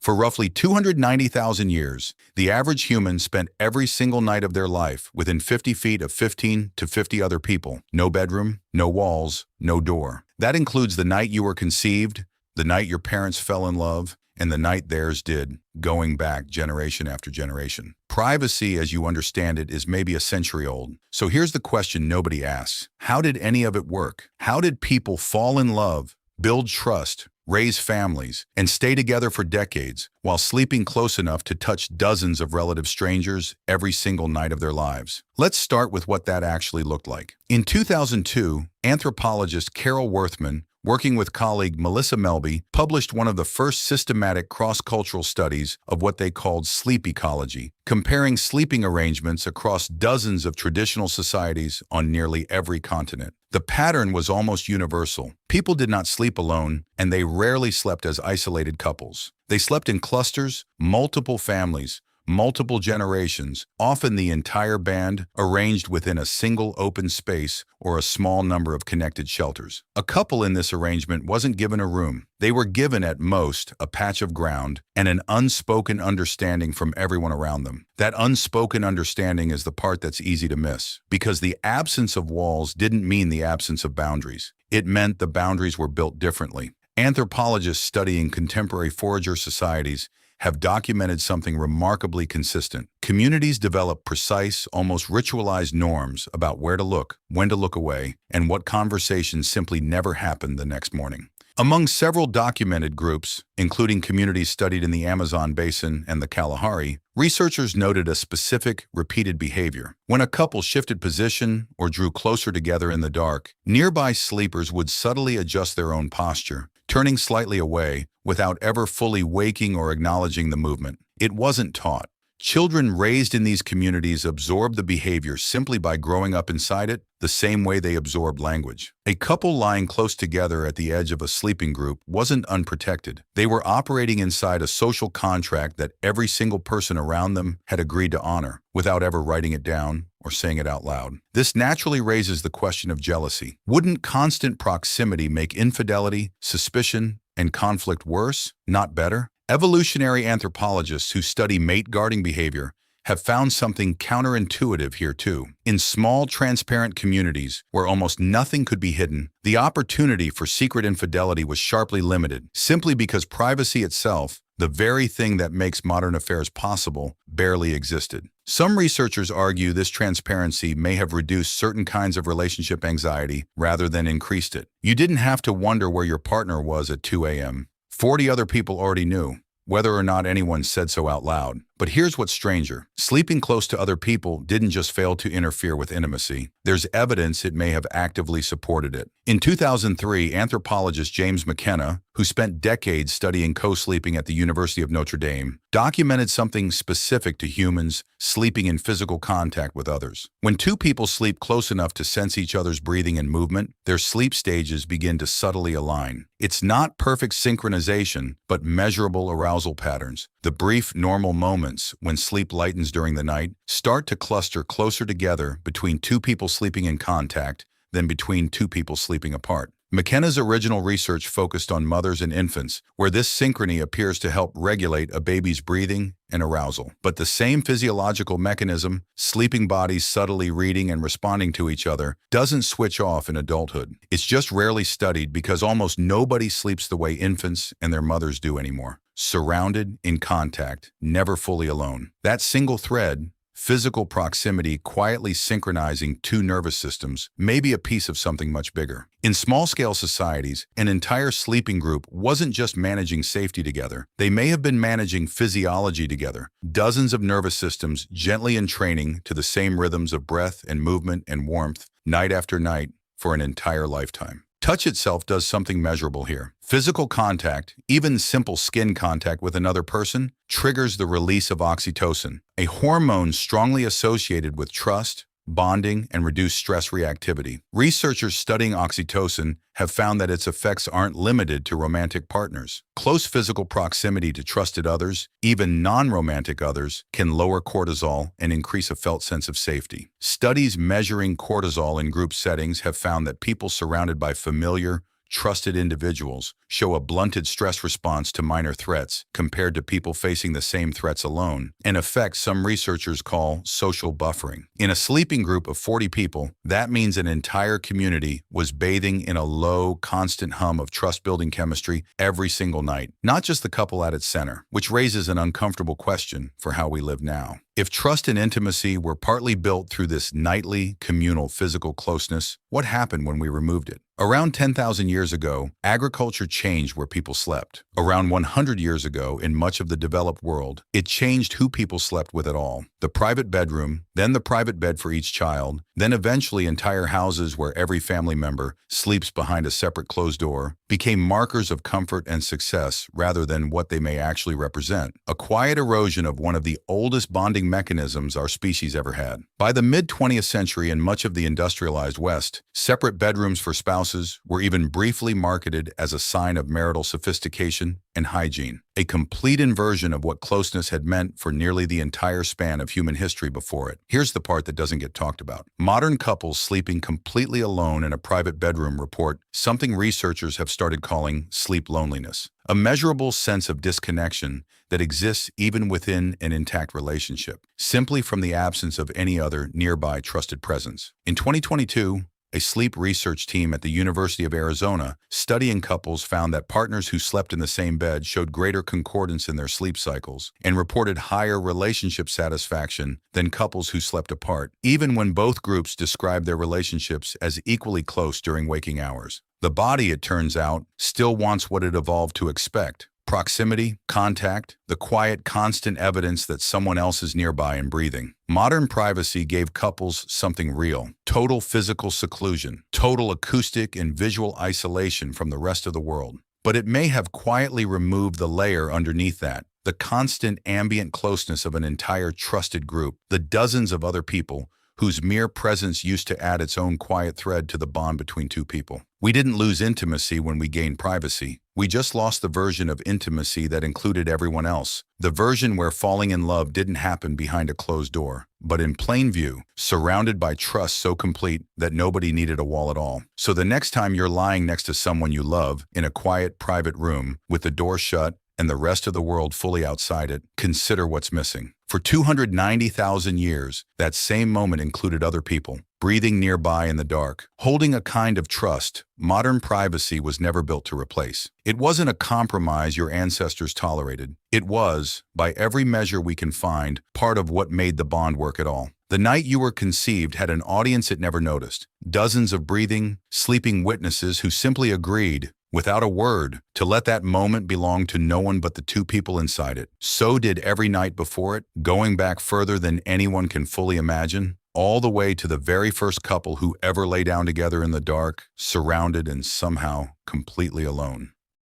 For roughly 290,000 years, the average human spent every single night of their life within 50 feet of 15 to 50 other people. No bedroom, no walls, no door. That includes the night you were conceived, the night your parents fell in love, and the night theirs did, going back generation after generation. Privacy, as you understand it, is maybe a century old. So here's the question nobody asks. How did any of it work? How did people fall in love, build trust, raise families, and stay together for decades while sleeping close enough to touch dozens of relative strangers every single night of their lives? Let's start with what that actually looked like. In 2002, anthropologist Carol Worthman, working with colleague Melissa Melby, published one of the first systematic cross-cultural studies of what they called sleep ecology, comparing sleeping arrangements across dozens of traditional societies on nearly every continent. The pattern was almost universal. People did not sleep alone, and they rarely slept as isolated couples. They slept in clusters, multiple families, multiple generations, often the entire band, arranged within a single open space or a small number of connected shelters. A couple in this arrangement wasn't given a room. They were given at most a patch of ground and an unspoken understanding from everyone around them. That unspoken understanding is the part that's easy to miss, because the absence of walls didn't mean the absence of boundaries. It meant the boundaries were built differently. Anthropologists studying contemporary forager societies have documented something remarkably consistent. Communities develop precise, almost ritualized norms about where to look, when to look away, and what conversations simply never happened the next morning. Among several documented groups, including communities studied in the Amazon basin and the Kalahari, researchers noted a specific, repeated behavior. When a couple shifted position or drew closer together in the dark, nearby sleepers would subtly adjust their own posture, turning slightly away without ever fully waking or acknowledging the movement. It wasn't taught. Children raised in these communities absorbed the behavior simply by growing up inside it, the same way they absorbed language. A couple lying close together at the edge of a sleeping group wasn't unprotected. They were operating inside a social contract that every single person around them had agreed to honor, without ever writing it down or saying it out loud. This naturally raises the question of jealousy. Wouldn't constant proximity make infidelity, suspicion, and conflict worse, not better? Evolutionary anthropologists who study mate guarding behavior have found something counterintuitive here too. In small, transparent communities where almost nothing could be hidden, the opportunity for secret infidelity was sharply limited, simply because privacy itself, the very thing that makes modern affairs possible, barely existed. Some researchers argue this transparency may have reduced certain kinds of relationship anxiety rather than increased it. You didn't have to wonder where your partner was at 2 a.m. 40 other people already knew, whether or not anyone said so out loud. But here's what's stranger. Sleeping close to other people didn't just fail to interfere with intimacy. There's evidence it may have actively supported it. In 2003, anthropologist James McKenna, who spent decades studying co-sleeping at the University of Notre Dame, documented something specific to humans sleeping in physical contact with others. When two people sleep close enough to sense each other's breathing and movement, their sleep stages begin to subtly align. It's not perfect synchronization, but measurable arousal patterns. The brief, normal moments when sleep lightens during the night start to cluster closer together between two people sleeping in contact than between two people sleeping apart. McKenna's original research focused on mothers and infants, where this synchrony appears to help regulate a baby's breathing and arousal. But the same physiological mechanism, sleeping bodies subtly reading and responding to each other, doesn't switch off in adulthood. It's just rarely studied because almost nobody sleeps the way infants and their mothers do anymore. Surrounded, in contact, never fully alone. That single thread, physical proximity quietly synchronizing two nervous systems, may be a piece of something much bigger. In small-scale societies, an entire sleeping group wasn't just managing safety together. They may have been managing physiology together, dozens of nervous systems gently entraining to the same rhythms of breath and movement and warmth, night after night, for an entire lifetime. Touch itself does something measurable here. Physical contact, even simple skin contact with another person, triggers the release of oxytocin, a hormone strongly associated with trust, bonding, and reduced stress reactivity. Researchers studying oxytocin have found that its effects aren't limited to romantic partners. Close physical proximity to trusted others, even non-romantic others, can lower cortisol and increase a felt sense of safety. Studies measuring cortisol in group settings have found that people surrounded by familiar, trusted individuals, show a blunted stress response to minor threats compared to people facing the same threats alone, an effect some researchers call social buffering. In a sleeping group of 40 people, that means an entire community was bathing in a low, constant hum of trust-building chemistry every single night, not just the couple at its center, which raises an uncomfortable question for how we live now. If trust and intimacy were partly built through this nightly, communal physical closeness, what happened when we removed it? Around 10,000 years ago, agriculture changed where people slept. Around 100 years ago, in much of the developed world, it changed who people slept with at all. The private bedroom, then the private bed for each child, then eventually entire houses where every family member sleeps behind a separate closed door, became markers of comfort and success rather than what they may actually represent. A quiet erosion of one of the oldest bonding mechanisms our species ever had. By the mid-20th century in much of the industrialized West, separate bedrooms for spouses were even briefly marketed as a sign of marital sophistication and hygiene, a complete inversion of what closeness had meant for nearly the entire span of human history before it. Here's the part that doesn't get talked about. Modern couples sleeping completely alone in a private bedroom report something researchers have started calling sleep loneliness, a measurable sense of disconnection that exists even within an intact relationship, simply from the absence of any other nearby trusted presence. In 2022, a sleep research team at the University of Arizona studying couples found that partners who slept in the same bed showed greater concordance in their sleep cycles and reported higher relationship satisfaction than couples who slept apart, even when both groups described their relationships as equally close during waking hours. The body, it turns out, still wants what it evolved to expect: proximity, contact, the quiet, constant evidence that someone else is nearby and breathing. Modern privacy gave couples something real: total physical seclusion, total acoustic and visual isolation from the rest of the world. But it may have quietly removed the layer underneath that, the constant ambient closeness of an entire trusted group, the dozens of other people whose mere presence used to add its own quiet thread to the bond between two people. We didn't lose intimacy when we gained privacy. We just lost the version of intimacy that included everyone else, the version where falling in love didn't happen behind a closed door, but in plain view, surrounded by trust so complete that nobody needed a wall at all. So the next time you're lying next to someone you love in a quiet, private room with the door shut and the rest of the world fully outside it, consider what's missing. For 290,000 years, that same moment included other people, breathing nearby in the dark, holding a kind of trust modern privacy was never built to replace. It wasn't a compromise your ancestors tolerated. It was, by every measure we can find, part of what made the bond work at all. The night you were conceived had an audience it never noticed. Dozens of breathing, sleeping witnesses who simply agreed, without a word, to let that moment belong to no one but the two people inside it. So did every night before it, going back further than anyone can fully imagine, all the way to the very first couple who ever lay down together in the dark, surrounded and somehow completely alone.